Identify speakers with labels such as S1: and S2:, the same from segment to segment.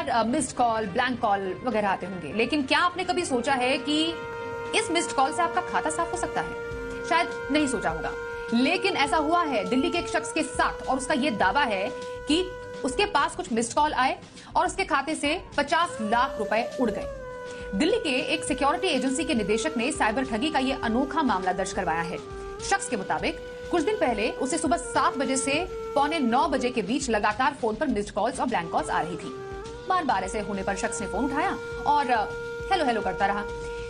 S1: बार missed call, blank call वगैरह आते होंगे, लेकिन क्या आपने कभी सोचा है कि इस मिस्ड कॉल से आपका खाता साफ हो सकता है? शायद नहीं सोचा होगा, लेकिन ऐसा हुआ है दिल्ली के एक शख्स के साथ, और उसका यह दावा है कि उसके पास कुछ मिस्ड कॉल आए और उसके खाते से 50 लाख रुपए उड़ गए। दिल्ली के एक सिक्योरिटी एजेंसी के निदेशक ने साइबर ठगी का यह अनोखा मामला दर्ज करवाया है। शख्स के मुताबिक कुछ दिन पहले उसे सुबह 7 बजे से पौने 9 बजे के बीच लगातार फोन पर मिस्ड कॉल्स और ब्लैंक कॉल्स आ रही थी। बार बार ऐसे होने पर शख्स ने फोन उठाया और हेलो हेलो करता रहा,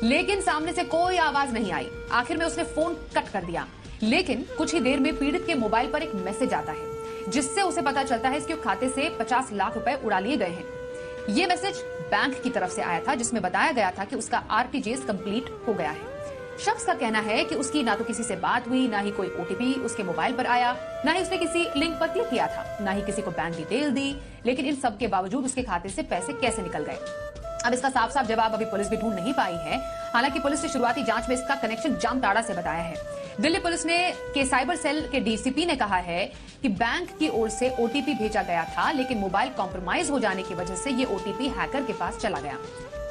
S1: लेकिन सामने से कोई आवाज नहीं आई। आखिर में उसने फोन कट कर दिया, लेकिन कुछ ही देर में पीड़ित के मोबाइल पर एक मैसेज आता है, जिससे उसे पता चलता है इसके खाते से 50 लाख रुपए उड़ा लिए गए हैं। ये मैसेज बैंक की तरफ से आया था, जिसमें बताया गया था कि उसका आरटीजीएस कंप्लीट हो गया है। शख्स का कहना है कि उसकी ना तो किसी से बात हुई, ना ही कोई ओटीपी उसके मोबाइल पर आया, ना ही उसने किसी लिंक पर क्लिक किया था, ना ही किसी को बैंक डिटेल दी, लेकिन इन सब के बावजूद उसके खाते से पैसे कैसे निकल गए? अब इसका साफ साफ जवाब अभी पुलिस भी ढूंढ नहीं पाई है। हालांकि पुलिस ने शुरुआती जांच में इसका कनेक्शन जामताड़ा से बताया है। दिल्ली पुलिस ने के साइबर सेल के डीसीपी ने कहा है कि बैंक की ओर से ओटीपी भेजा गया था, लेकिन मोबाइल कॉम्प्रोमाइज हो जाने की वजह से ये ओटीपी हैकर के पास चला गया।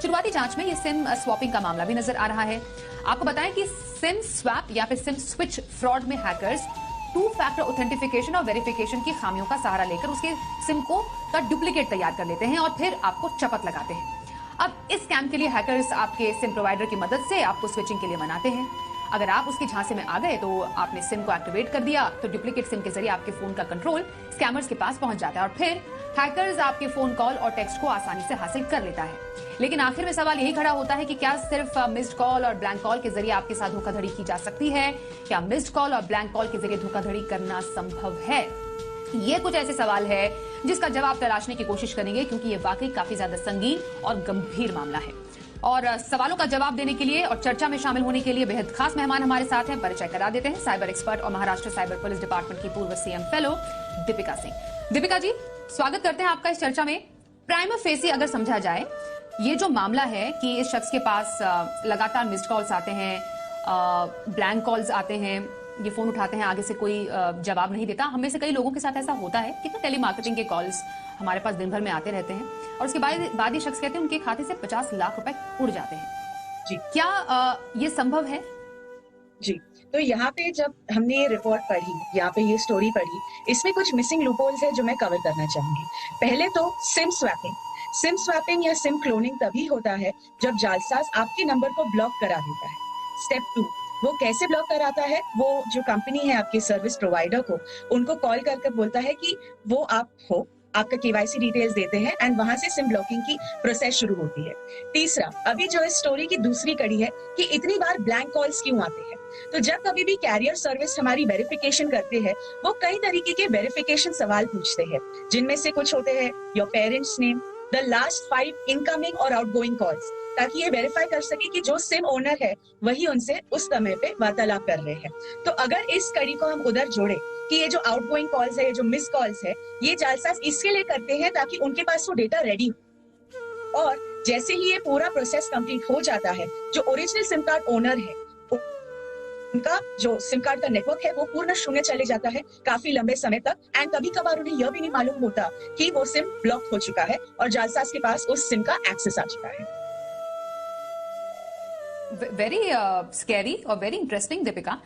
S1: शुरुआती जांच में ये सिम स्वैपिंग का मामला भी नजर आ रहा है। आपको बताएं कि सिम स्वैप या फिर सिम स्विच फ्रॉड में हैकर्स 2 फैक्टर ऑथेंटिफिकेशन और वेरिफिकेशन की खामियों का सहारा लेकर उसके सिम का डुप्लीकेट तैयार कर लेते हैं और फिर आपको चपत लगाते हैं। अब इस स्कैम के लिए हैकर्स आपके सिम प्रोवाइडर की मदद से आपको स्विचिंग के लिए मनाते हैं। अगर आप उसके झांसे में आ गए तो आपने सिम को एक्टिवेट कर दिया, तो डुप्लीकेट सिम के जरिए आपके फोन का कंट्रोल स्कैमर्स के पास पहुंच जाता है और फिर हैकर्स आपके फोन कॉल और टेक्स्ट को आसानी से हासिल कर लेता है। लेकिन आखिर में सवाल यही खड़ा होता है कि क्या सिर्फ मिस्ड कॉल और ब्लैंक कॉल के जरिए आपके साथ धोखाधड़ी की जा सकती है? क्या मिस्ड कॉल और ब्लैंक कॉल के जरिए धोखाधड़ी करना संभव है? ये कुछ ऐसे सवाल है जिसका जवाब तलाशने की कोशिश करेंगे, क्योंकि ये वाकई काफी ज्यादा संगीन और गंभीर मामला है। और सवालों का जवाब देने के लिए और चर्चा में शामिल होने के लिए बेहद खास मेहमान हमारे साथ हैं। परिचय करा देते हैं साइबर एक्सपर्ट और महाराष्ट्र साइबर पुलिस डिपार्टमेंट की पूर्व सीएम फेलो दीपिका सिंह। दीपिका जी, स्वागत करते हैं आपका इस चर्चा में। प्राइमा फेसी अगर समझा जाए, ये जो मामला है कि इस शख्स के पास लगातार मिस्ड कॉल्स आते हैं, ब्लैंक कॉल्स आते हैं, ये फोन उठाते हैं, आगे से कोई जवाब नहीं देता। हम में से कई लोगों के साथ ऐसा होता है कि टेलीमार्केटिंग के कॉल्स हमारे पास दिन भर में आते रहते हैं और उसके बाद ये शख्स कहते हैं उनके खाते से 50 लाख रुपए उड़ जाते हैं जी। क्या ये संभव है?
S2: जी, तो यहाँ पे जब हमने ये रिपोर्ट पढ़ी, यहाँ पे ये स्टोरी पढ़ी, इसमें कुछ मिसिंग लूपहोल्स है जो मैं कवर करना चाहूंगी। पहले तो सिम स्वैपिंग या सिम क्लोनिंग तभी होता है जब जालसाज आपके नंबर को ब्लॉक करा देता है। स्टेप 2, वो कैसे ब्लॉक कराता है? वो जो कंपनी है आपके सर्विस प्रोवाइडर को, उनको कॉल करके बोलता है कि वो आप हो, आपका केवाईसी डिटेल्स देते हैं एंड वहां से सिम ब्लॉकिंग की प्रोसेस शुरू होती है। तीसरा, अभी जो इस स्टोरी की दूसरी कड़ी है कि इतनी बार ब्लैंक कॉल्स क्यों आते हैं? तो जब कभी भी कैरियर सर्विस हमारी वेरिफिकेशन करते हैं, वो कई तरीके के वेरिफिकेशन सवाल पूछते हैं, जिनमें से कुछ होते हैं your parents name, the last 5 incoming और आउटगोइंग कॉल्स, ताकि ये वेरीफाई कर सके कि जो सिम ओनर है वही उनसे उस समय पे वार्तालाप कर रहे हैं। तो अगर इस कड़ी को हम उधर जोड़े कि ये जो आउटगोइंग कॉल्स है, ये जो मिस कॉल्स है, ये जालसाज इसके लिए करते हैं ताकि उनके पास वो डेटा रेडी हो, और जैसे ही ये पूरा प्रोसेस कंप्लीट हो जाता है, जो ओरिजिनल सिम कार्ड ओनर है उनका जो सिम कार्ड का नेटवर्क है वो पूर्ण शून्य चले जाता है काफी लंबे समय तक, एंड कभी कभार उन्हें यह भी नहीं मालूम होता कि वो सिम ब्लॉक हो चुका है और जालसाज के पास उस सिम का एक्सेस आ चुका है।
S1: वेरी स्कैरी और वेरी इंटरेस्टिंग दीपिका,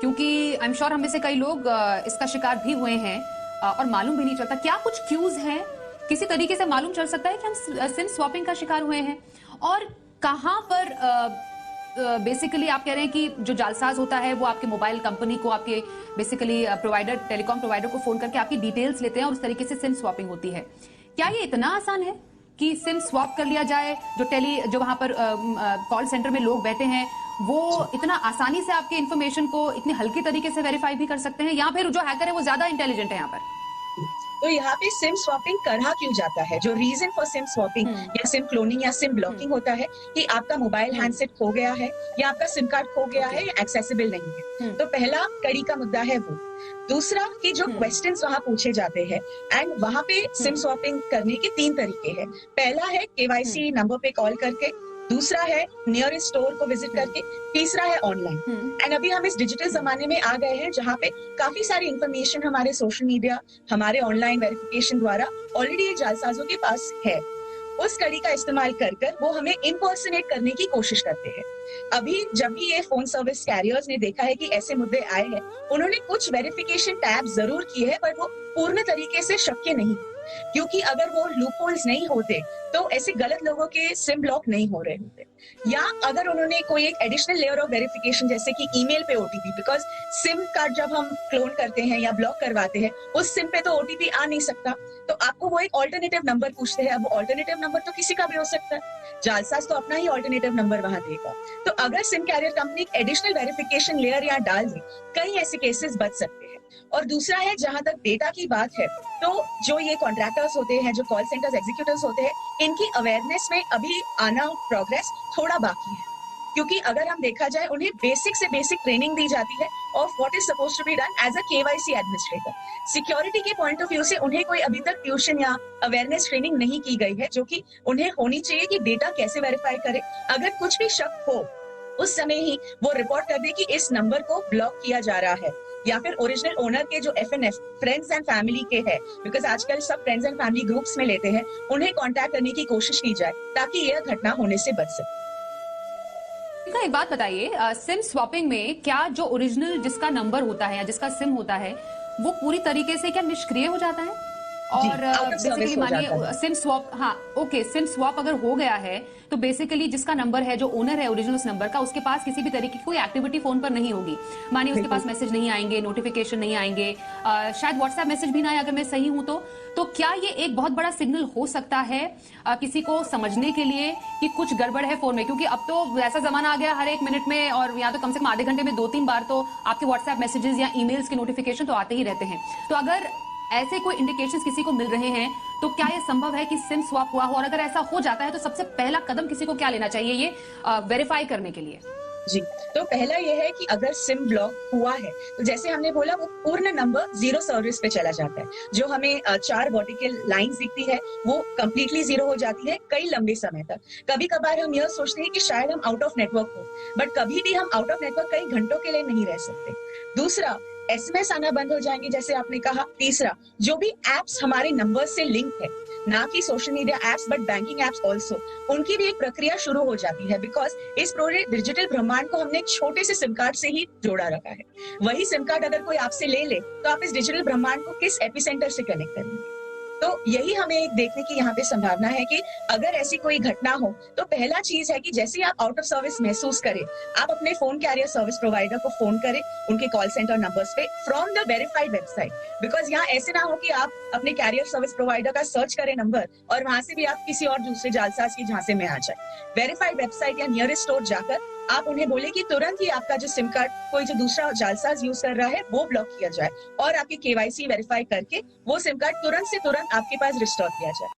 S1: क्योंकि आई एम श्योर हम में से कई लोग इसका शिकार भी हुए हैं और मालूम भी नहीं चलता। क्या कुछ क्यूज हैं, किसी तरीके से मालूम चल सकता है कि हम सिम स्वैपिंग का शिकार हुए हैं? और कहां पर बेसिकली आप कह रहे हैं कि जो जालसाज होता है वो आपके मोबाइल कंपनी को, आपके बेसिकली प्रोवाइडर, टेलीकॉम प्रोवाइडर को फोन करके आपकी डिटेल्स लेते हैं और उस तरीके से सिम स्वैपिंग होती है? क्या ये इतना आसान है कि सिम स्वैप कर लिया जाए? जो वहां पर कॉल सेंटर में लोग बैठे हैं वो इतना आसानी से आपके इन्फॉर्मेशन को इतनी हल्की तरीके से वेरीफाई भी कर सकते हैं, या फिर जो हैकर है वो ज्यादा इंटेलिजेंट है यहाँ पर?
S2: तो यहाँ पे सिम स्वैपिंग करा क्यों जाता है? जो रीजन फॉर सिम स्वैपिंग या सिम क्लोनिंग या सिम ब्लॉकिंग होता है कि आपका मोबाइल हैंडसेट खो गया है या आपका सिम कार्ड खो गया है या एक्सेसिबल नहीं है। तो पहला कड़ी का मुद्दा है वो। दूसरा कि जो क्वेश्चंस वहां पूछे जाते हैं, एंड वहां पे सिम स्वैपिंग करने के 3 तरीके हैं। पहला है केवाईसी नंबर पे कॉल करके, दूसरा है नियरेस्ट स्टोर को विजिट करके, तीसरा है ऑनलाइन। एंड अभी हम इस डिजिटल जमाने में आ गए हैं जहाँ पे काफी सारी इंफॉर्मेशन हमारे सोशल मीडिया, हमारे ऑनलाइन वेरिफिकेशन द्वारा ऑलरेडी ये जालसाजों के पास है। उस कड़ी का इस्तेमाल कर कर वो हमें इम्पर्सनेट करने की कोशिश करते हैं। अभी जब भी ये फोन सर्विस कैरियर्स ने देखा है कि ऐसे मुद्दे आए हैं, उन्होंने कुछ वेरिफिकेशन टैब जरूर किए हैं, पर वो पूर्ण तरीके से शक्य नहीं, क्योंकि अगर वो लूपहोल्स नहीं होते तो ऐसे गलत लोगों के सिम ब्लॉक नहीं हो रहे होते। या अगर उन्होंने कोई एक एडिशनल लेयर ऑफ वेरिफिकेशन जैसे कि ईमेल पे ओटीपी, बिकॉज सिम कार्ड जब हम क्लोन करते हैं या ब्लॉक करवाते हैं उस सिम पे तो ओटीपी आ नहीं सकता, तो आपको वो एक ऑल्टरनेटिव नंबर पूछते हैं। अब ऑल्टरनेटिव नंबर तो किसी का भी हो सकता है, जालसाज तो अपना ही ऑल्टरनेटिव नंबर वहां देगा। तो अगर सिम कैरियर कंपनी एक एडिशनल वेरिफिकेशन लेयर यहाँ डाल दे, कई ऐसे केसेस बच सकते हैं। और दूसरा है, जहां तक डेटा की बात है, तो जो ये कॉन्ट्रैक्टर्स होते हैं, जो कॉल सेंटर्स एग्जीक्यूटिव्स होते हैं, इनकी अवेयरनेस में अभी आना प्रोग्रेस थोड़ा बाकी है, क्योंकि अगर हम देखा जाए उन्हें बेसिक से बेसिक ट्रेनिंग दी जाती है of what is suppose to be done as a KYC administrator. Security के पॉइंट ऑफ व्यू से उन्हें कोई अभी तक ट्यूशन या अवेयरनेस ट्रेनिंग नहीं की गई है, जो कि उन्हें होनी चाहिए कि डेटा कैसे वेरीफाई करे। अगर कुछ भी शक हो उस समय ही वो रिपोर्ट कर दे कि इस नंबर को ब्लॉक किया जा रहा है, या फिर ओरिजिनल ओनर के जो FNF फ्रेंड्स एंड फैमिली के हैं, बिकॉज आजकल सब फ्रेंड्स एंड फैमिली ग्रुप्स में लेते हैं, उन्हें कांटेक्ट करने की कोशिश की जाए ताकि यह घटना होने से बच सके।
S1: एक बात बताइए, सिम स्वैपिंग में क्या जो ओरिजिनल जिसका नंबर होता है या जिसका सिम होता है वो पूरी तरीके से क्या निष्क्रिय हो जाता है? और बेसिकली मानिए सिम स्वैप, हाँ ओके, सिम स्वैप अगर हो गया है तो बेसिकली जिसका नंबर है, जो ओनर है ओरिजिनल उस नंबर का, उसके पास किसी भी तरीके की कोई एक्टिविटी फोन पर नहीं होगी। मानिए उसके पास मैसेज नहीं आएंगे, नोटिफिकेशन नहीं आएंगे, शायद व्हाट्सएप मैसेज भी ना आए अगर मैं सही हूं तो क्या ये एक बहुत बड़ा सिग्नल हो सकता है किसी को समझने के लिए कि कुछ गड़बड़ है फोन में? क्योंकि अब तो ऐसा जमाना आ गया, हर एक मिनट में और या तो कम से कम आधे घंटे में 2-3 बार तो आपके व्हाट्सएप मैसेजेस या ईमेल्स के नोटिफिकेशन तो आते ही रहते हैं। तो अगर ऐसे कोई इंडिकेशंस किसी को मिल रहे हैं तो क्या ये संभव है कि सिम स्वैप हुआ हो? और अगर ऐसा हो जाता है तो सबसे पहला कदम किसी को क्या लेना चाहिए ये वेरीफाई करने के लिए?
S2: जी, तो पहला ये है कि अगर सिम ब्लॉक हुआ है तो जैसे हमने बोला वो पूर्ण नंबर जीरो सर्विस पे चला जाता है। जो हमें 4 वर्टिकल लाइंस दिखती है वो कंप्लीटली जीरो हो जाती है कई लंबे समय तक। कभी कभार हम यह सोचते हैं कि शायद हम आउट ऑफ नेटवर्क हो, बट कभी भी हम आउट ऑफ नेटवर्क कई घंटों के लिए नहीं रह सकते। दूसरा, SMS आना बंद हो जाएंगे जैसे आपने कहा। तीसरा, जो भी एप्स हमारे नंबर से लिंक है, ना कि social media apps but banking apps also, उनकी भी एक प्रक्रिया शुरू हो जाती है, बिकॉज इस पूरे डिजिटल ब्रह्मांड को हमने एक छोटे से सिम कार्ड से ही जोड़ा रखा है। वही सिम कार्ड अगर कोई आपसे ले ले तो आप इस डिजिटल ब्रह्मांड को किस एपिसेंटर से कनेक्ट करेंगे? तो यही हमें एक देखने की यहाँ पे संभावना है कि अगर ऐसी कोई घटना हो तो पहला चीज है कि जैसे आप आउट ऑफ सर्विस महसूस करें, आप अपने फोन कैरियर सर्विस प्रोवाइडर को फोन करें उनके कॉल सेंटर नंबर्स पे from the verified website. Because यहाँ ऐसे ना हो कि आप अपने कैरियर सर्विस प्रोवाइडर का सर्च करें नंबर और वहां से भी आप किसी और दूसरे जालसाज की झांसे में आ जाए। वेरीफाइड वेबसाइट या नियरेस्ट स्टोर जाकर आप उन्हें बोले कि तुरंत ही आपका जो सिम कार्ड कोई जो दूसरा जालसाज यूज कर रहा है वो ब्लॉक किया जाए और आपकी KYC वेरीफाई करके वो सिम कार्ड तुरंत से तुरंत आपके पास रिस्टोर किया जाए।